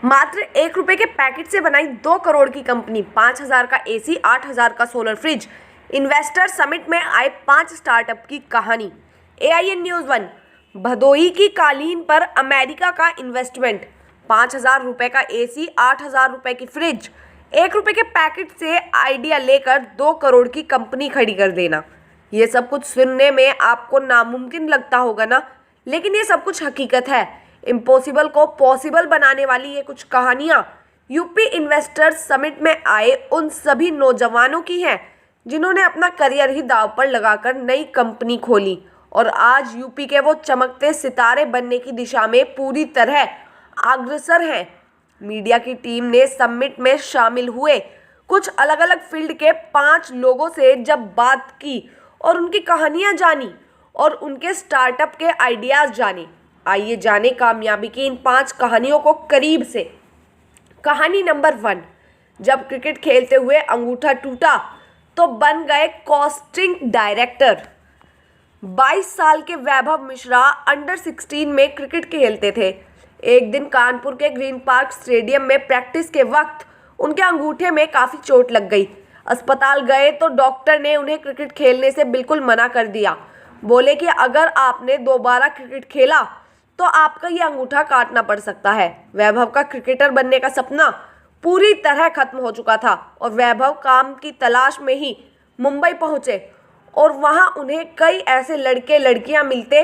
मात्र 1 रुपए के पैकेट से बनाई 2 करोड़ की कंपनी, 5,000 का एसी, 8,000 का सोलर फ्रिज। इन्वेस्टर समिट में आए 5 स्टार्टअप की कहानी। AIN news 1। भदोही की कालीन पर अमेरिका का इन्वेस्टमेंट, 5,000 रुपए का एसी, 8,000 रुपए की फ्रिज। 1 रुपए के पैकेट से आइडिया लेकर 2 करोड़ की कंपनी खड़ी कर देना। ये सब कुछ सुनने में आपको नामुमकिन लगता होगा ना, लेकिन ये सब कुछ हकीकत है। इम्पॉसिबल को पॉसिबल बनाने वाली ये कुछ कहानियां यूपी इन्वेस्टर्स समिट में आए उन सभी नौजवानों की हैं जिन्होंने अपना करियर ही दांव पर लगाकर नई कंपनी खोली और आज यूपी के वो चमकते सितारे बनने की दिशा में पूरी तरह अग्रसर हैं। मीडिया की टीम ने समिट में शामिल हुए कुछ अलग अलग फील्ड के 5 लोगों से जब बात की और उनकी कहानियां जानी और उनके स्टार्टअप के आइडियाज जाने, आइए जाने कामयाबी की इन 5 कहानियों को करीब से। कहानी नंबर 1। जब क्रिकेट खेलते हुए अंगूठा टूटा तो बन गए कास्टिंग डायरेक्टर। 22 साल के वैभव मिश्रा अंडर 16 में क्रिकेट खेलते थे। एक दिन कानपुर के ग्रीन पार्क स्टेडियम में प्रैक्टिस के वक्त उनके अंगूठे में काफ़ी चोट लग गई। अस्पताल गए तो डॉक्टर ने उन्हें क्रिकेट खेलने से बिल्कुल मना कर दिया। बोले कि अगर आपने दोबारा क्रिकेट खेला तो आपका ये अंगूठा काटना पड़ सकता है। वैभव का क्रिकेटर बनने का सपना पूरी तरह खत्म हो चुका था और वैभव काम की तलाश में ही मुंबई पहुंचे और वहां उन्हें कई ऐसे लड़के लड़कियां मिलते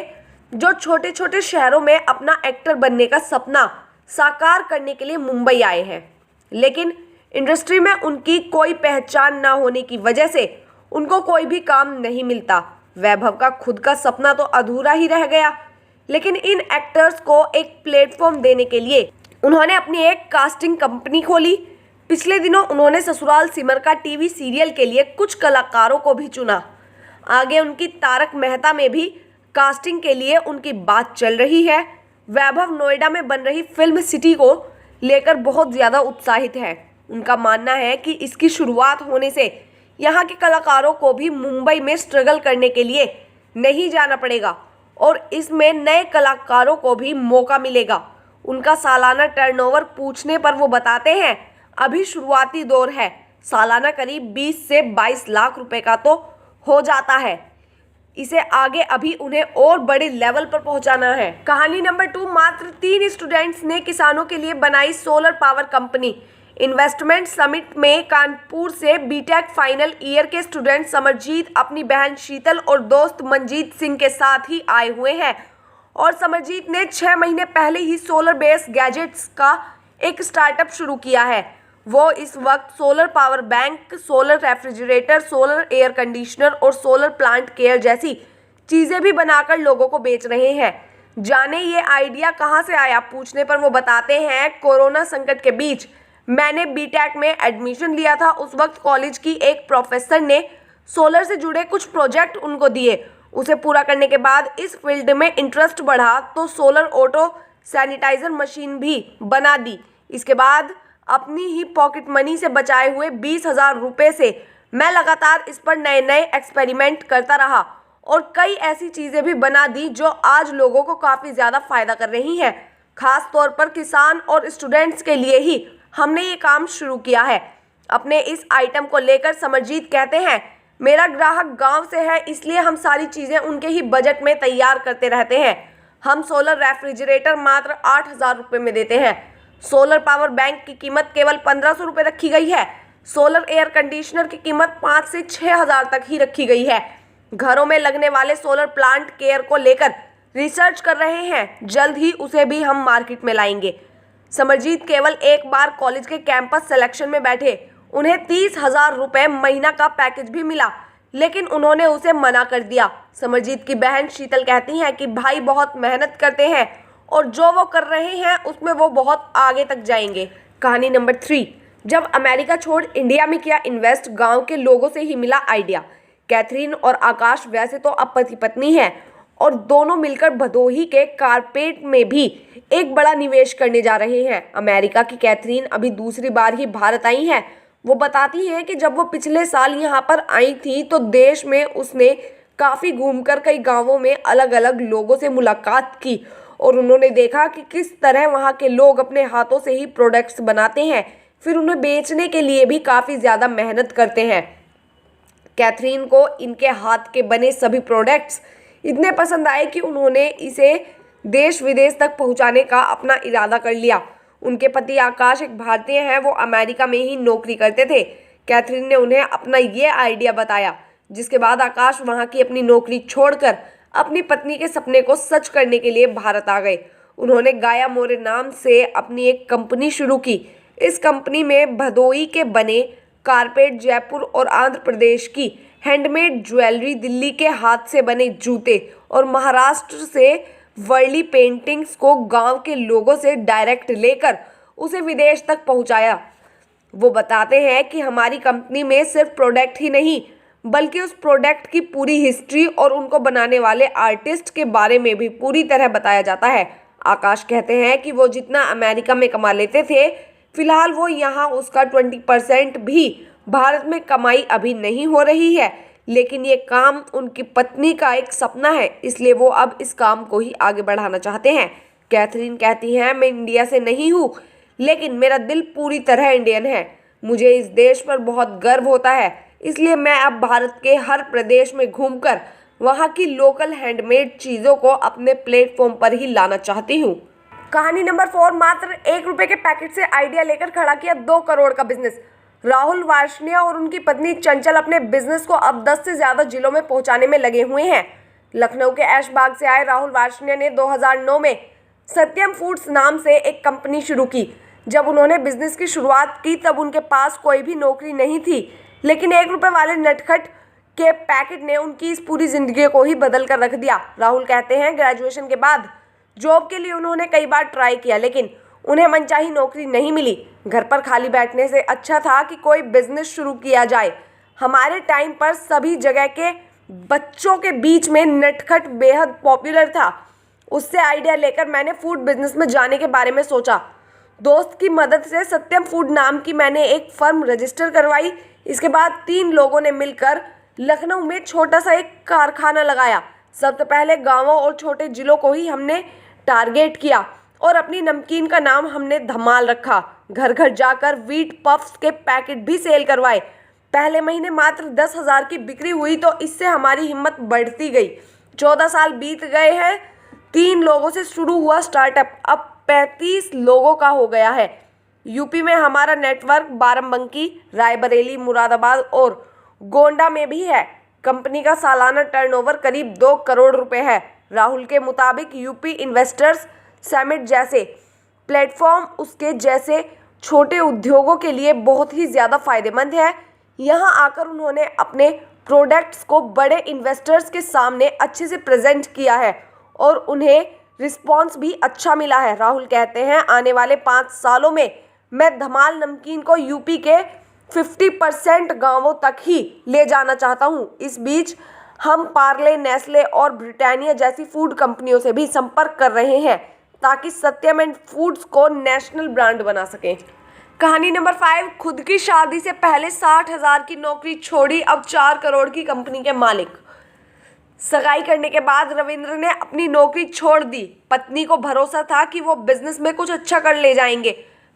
जो छोटे छोटे शहरों में अपना एक्टर बनने का सपना साकार करने के लिए मुंबई आए हैं, लेकिन इंडस्ट्री में उनकी कोई पहचान ना होने की वजह से उनको कोई भी काम नहीं मिलता। वैभव का खुद का सपना तो अधूरा ही रह गया, लेकिन इन एक्टर्स को एक प्लेटफॉर्म देने के लिए उन्होंने अपनी एक कास्टिंग कंपनी खोली। पिछले दिनों उन्होंने ससुराल सिमर का टीवी सीरियल के लिए कुछ कलाकारों को भी चुना। आगे उनकी तारक मेहता में भी कास्टिंग के लिए उनकी बात चल रही है। वैभव नोएडा में बन रही फिल्म सिटी को लेकर बहुत ज़्यादा उत्साहित है। उनका मानना है कि इसकी शुरुआत होने से यहाँ के कलाकारों को भी मुंबई में स्ट्रगल करने के लिए नहीं जाना पड़ेगा और इसमें नए कलाकारों को भी मौका मिलेगा। उनका सालाना टर्नओवर पूछने पर वो बताते हैं अभी शुरुआती दौर है, सालाना करीब 20 से 22 लाख रुपए का तो हो जाता है। इसे आगे अभी उन्हें और बड़े लेवल पर पहुंचाना है। कहानी नंबर 2। मात्र 3 स्टूडेंट्स ने किसानों के लिए बनाई solar power company. Investment summit में कानपुर से बीटेक फाइनल ईयर के स्टूडेंट समरजीत अपनी बहन शीतल और दोस्त मनजीत सिंह के साथ ही आए हुए हैं और समरजीत ने 6 महीने पहले ही सोलर बेस गैजेट्स का एक स्टार्टअप शुरू किया है। वो इस वक्त solar power bank, solar refrigerator, solar air conditioner और सोलर प्लांट केयर जैसी चीज़ें भी बनाकर लोगों को बेच रहे हैं। जाने ये आइडिया कहाँ से आया पूछने पर वो बताते हैं कोरोना संकट के बीच मैंने बीटेक में एडमिशन लिया था। उस वक्त कॉलेज की एक प्रोफेसर ने सोलर से जुड़े कुछ प्रोजेक्ट उनको दिए। उसे पूरा करने के बाद इस फील्ड में इंटरेस्ट बढ़ा तो सोलर ऑटो सैनिटाइजर मशीन भी बना दी। इसके बाद अपनी ही पॉकेट मनी से बचाए हुए 20,000 रुपये से मैं लगातार इस पर नए नए एक्सपेरिमेंट करता रहा और कई ऐसी चीज़ें भी बना दी जो आज लोगों को काफ़ी ज़्यादा फ़ायदा कर रही हैं। खास तौर पर किसान और स्टूडेंट्स के लिए ही हमने ये काम शुरू किया है। अपने इस आइटम को लेकर समरजीत कहते हैं मेरा ग्राहक गांव से है, इसलिए हम सारी चीज़ें उनके ही बजट में तैयार करते रहते हैं। हम सोलर रेफ्रिजरेटर मात्र 8,000 रुपये में देते हैं। सोलर पावर बैंक की कीमत केवल 1,500 रुपये रखी गई है। सोलर एयर कंडीशनर की कीमत 5 से 6,000 तक ही रखी गई है। घरों में लगने वाले सोलर प्लांट केयर को लेकर रिसर्च कर रहे हैं, जल्द ही उसे भी हम मार्केट में लाएंगे। समरजीत केवल एक बार कॉलेज के कैंपस सिलेक्शन में बैठे, उन्हें 30,000 रुपये महीना का पैकेज भी मिला, लेकिन उन्होंने उसे मना कर दिया। समरजीत की बहन शीतल कहती हैं कि भाई बहुत मेहनत करते हैं और जो वो कर रहे हैं उसमें वो बहुत आगे तक जाएंगे। कहानी नंबर 3। जब अमेरिका छोड़ इंडिया में किया इन्वेस्ट, गांव के लोगों से ही मिला आइडिया। कैथरीन और आकाश वैसे तो अब पति पत्नी हैं और दोनों मिलकर भदोही के कारपेट में भी एक बड़ा निवेश करने जा रहे हैं। अमेरिका की कैथरीन अभी दूसरी बार ही भारत आई हैं। वो बताती हैं कि जब वो पिछले साल यहाँ पर आई थी तो देश में उसने काफ़ी घूमकर कई गांवों में अलग अलग लोगों से मुलाकात की और उन्होंने देखा कि किस तरह वहाँ के लोग अपने हाथों से ही प्रोडक्ट्स बनाते हैं, फिर उन्हें बेचने के लिए भी काफ़ी ज़्यादा मेहनत करते हैं। कैथरीन को इनके हाथ के बने सभी प्रोडक्ट्स इतने पसंद आए कि उन्होंने इसे देश विदेश तक पहुंचाने का अपना इरादा कर लिया। उनके पति आकाश एक भारतीय हैं, वो अमेरिका में ही नौकरी करते थे। कैथरीन ने उन्हें अपना ये आइडिया बताया, जिसके बाद आकाश वहां की अपनी नौकरी छोड़कर अपनी पत्नी के सपने को सच करने के लिए भारत आ गए। उन्होंने गाया मोरे नाम से अपनी एक कंपनी शुरू की। इस कंपनी में भदोई के बने कारपेट, जयपुर और आंध्र प्रदेश की हैंडमेड ज्वेलरी, दिल्ली के हाथ से बने जूते और महाराष्ट्र से वर्ली पेंटिंग्स को गांव के लोगों से डायरेक्ट लेकर उसे विदेश तक पहुंचाया। वो बताते हैं कि हमारी कंपनी में सिर्फ प्रोडक्ट ही नहीं, बल्कि उस प्रोडक्ट की पूरी हिस्ट्री और उनको बनाने वाले आर्टिस्ट के बारे में भी पूरी तरह बताया जाता है। आकाश कहते हैं कि वो जितना अमेरिका में कमा लेते थे, फिलहाल वो यहाँ उसका 20% भी भारत में कमाई अभी नहीं हो रही है, लेकिन ये काम उनकी पत्नी का एक सपना है, इसलिए वो अब इस काम को ही आगे बढ़ाना चाहते हैं। कैथरीन कहती हैं, मैं इंडिया से नहीं हूँ, लेकिन मेरा दिल पूरी तरह इंडियन है। मुझे इस देश पर बहुत गर्व होता है, इसलिए मैं अब भारत के हर प्रदेश में घूमकर वहाँ की लोकल हैंडमेड चीज़ों को अपने प्लेटफॉर्म पर ही लाना चाहती हूँ। कहानी नंबर 4, मात्र 1 रुपए के पैकेट से आइडिया लेकर खड़ा किया 2 करोड़ का बिजनेस। राहुल वार्ष्णेय और उनकी पत्नी चंचल अपने बिजनेस को अब 10 से ज्यादा जिलों में पहुंचाने में लगे हुए हैं। लखनऊ के ऐशबाग से आए राहुल वार्ष्णेय ने 2009 में सत्यम फूड्स नाम से एक कंपनी शुरू की। जब उन्होंने बिजनेस की शुरुआत की तब उनके पास कोई भी नौकरी नहीं थी, लेकिन 1 रुपए वाले नटखट के पैकेट ने उनकी इस पूरी जिंदगी को ही बदल कर रख दिया। राहुल कहते हैं, ग्रेजुएशन के बाद जॉब के लिए उन्होंने कई बार ट्राई किया, लेकिन उन्हें मनचाही नौकरी नहीं मिली। घर पर खाली बैठने से अच्छा था कि कोई बिजनेस शुरू किया जाए। हमारे टाइम पर सभी जगह के बच्चों के बीच में नटखट बेहद पॉपुलर था। उससे आइडिया लेकर मैंने फूड बिजनेस में जाने के बारे में सोचा। दोस्त की मदद से सत्यम फूड नाम की मैंने एक फर्म रजिस्टर करवाई। इसके बाद 3 लोगों ने मिलकर लखनऊ में छोटा सा एक कारखाना लगाया। सबसे पहले गाँवों और छोटे जिलों को ही हमने टारगेट किया और अपनी नमकीन का नाम हमने धमाल रखा। घर घर जाकर व्हीट पफ्स के पैकेट भी सेल करवाए। पहले महीने मात्र 10,000 की बिक्री हुई तो इससे हमारी हिम्मत बढ़ती गई। 14 साल बीत गए हैं। 3 लोगों से शुरू हुआ स्टार्टअप अब 35 लोगों का हो गया है। यूपी में हमारा नेटवर्क बाराबंकी, रायबरेली, मुरादाबाद और गोंडा में भी है। कंपनी का सालाना टर्नओवर करीब 2 करोड़ रुपए है। राहुल के मुताबिक यूपी इन्वेस्टर्स समिट जैसे प्लेटफॉर्म उसके जैसे छोटे उद्योगों के लिए बहुत ही ज़्यादा फायदेमंद है। यहाँ आकर उन्होंने अपने प्रोडक्ट्स को बड़े इन्वेस्टर्स के सामने अच्छे से प्रेजेंट किया है और उन्हें रिस्पॉन्स भी अच्छा मिला है। राहुल कहते हैं, आने वाले 5 सालों में मैं धमाल नमकीन को यूपी के 50% गाँवों तक ही ले जाना चाहता हूँ। इस बीच हम पार्ले, नेस्ले और ब्रिटानिया जैसी फूड कंपनियों से भी संपर्क कर रहे हैं ताकि सत्यम एंड फूड्स को नेशनल ब्रांड बना सकें। कहानी नंबर 5, खुद की शादी से पहले 60,000 की नौकरी छोड़ी, अब 4 करोड़ की कंपनी के मालिक। सगाई करने के बाद रविंद्र ने अपनी नौकरी छोड़ दी। पत्नी को भरोसा था कि वो बिजनेस में कुछ अच्छा कर ले जाएंगे।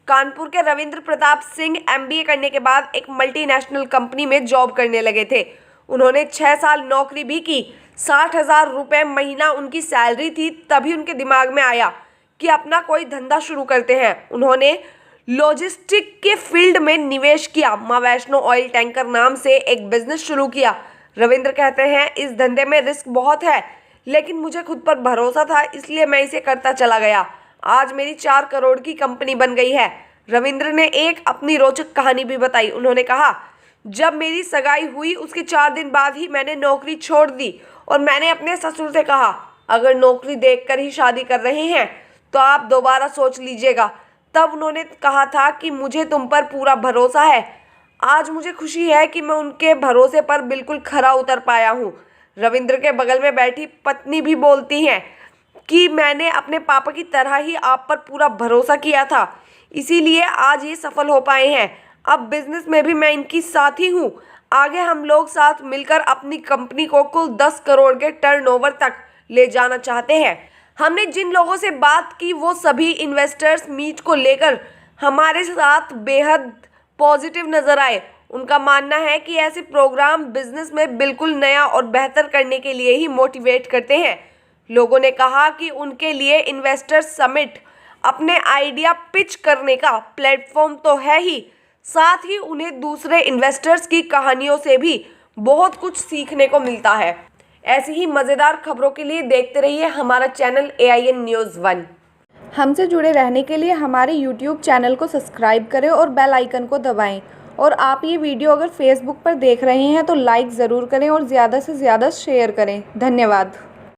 कानपुर के रविंद्र प्रताप सिंह MBA करने के बाद एक मल्टीनेशनल कंपनी में जॉब करने लगे थे। उन्होंने 6 साल नौकरी भी की। 60,000 रुपये महीना उनकी सैलरी थी। तभी उनके दिमाग में आया कि अपना कोई धंधा शुरू करते हैं। उन्होंने लॉजिस्टिक के फील्ड में निवेश किया। माँ वैष्णो ऑयल टैंकर नाम से एक बिजनेस शुरू किया। रविंद्र कहते हैं, इस धंधे में रिस्क बहुत है, लेकिन मुझे खुद पर भरोसा था, इसलिए मैं इसे करता चला गया। आज मेरी 4 करोड़ की कंपनी बन गई है। रविंद्र ने एक अपनी रोचक कहानी भी बताई। उन्होंने कहा, जब मेरी सगाई हुई उसके 4 दिन बाद ही मैंने नौकरी छोड़ दी और मैंने अपने ससुर से कहा, अगर नौकरी देखकर ही शादी कर रहे हैं तो आप दोबारा सोच लीजिएगा। तब उन्होंने कहा था कि मुझे तुम पर पूरा भरोसा है। आज मुझे खुशी है कि मैं उनके भरोसे पर बिल्कुल खरा उतर पाया हूँ। रविंद्र के बगल में बैठी पत्नी भी बोलती हैं कि मैंने अपने पापा की तरह ही आप पर पूरा भरोसा किया था, इसीलिए आज ये सफल हो पाए हैं। अब बिजनेस में भी मैं इनकी साथी हूँ। आगे हम लोग साथ मिलकर अपनी कंपनी को कुल 10 करोड़ के टर्नओवर तक ले जाना चाहते हैं। हमने जिन लोगों से बात की वो सभी इन्वेस्टर्स मीट को लेकर हमारे साथ बेहद पॉजिटिव नज़र आए। उनका मानना है कि ऐसे प्रोग्राम बिजनेस में बिल्कुल नया और बेहतर करने के लिए ही मोटिवेट करते हैं। लोगों ने कहा कि उनके लिए इन्वेस्टर्स समिट अपने आइडिया पिच करने का प्लेटफॉर्म तो है ही, साथ ही उन्हें दूसरे इन्वेस्टर्स की कहानियों से भी बहुत कुछ सीखने को मिलता है। ऐसी ही मज़ेदार खबरों के लिए देखते रहिए हमारा चैनल AIN News 1। हमसे जुड़े रहने के लिए हमारे YouTube चैनल को सब्सक्राइब करें और बेल आइकन को दबाएं। और आप ये वीडियो अगर Facebook पर देख रहे हैं तो लाइक ज़रूर करें और ज़्यादा से ज़्यादा शेयर करें। धन्यवाद।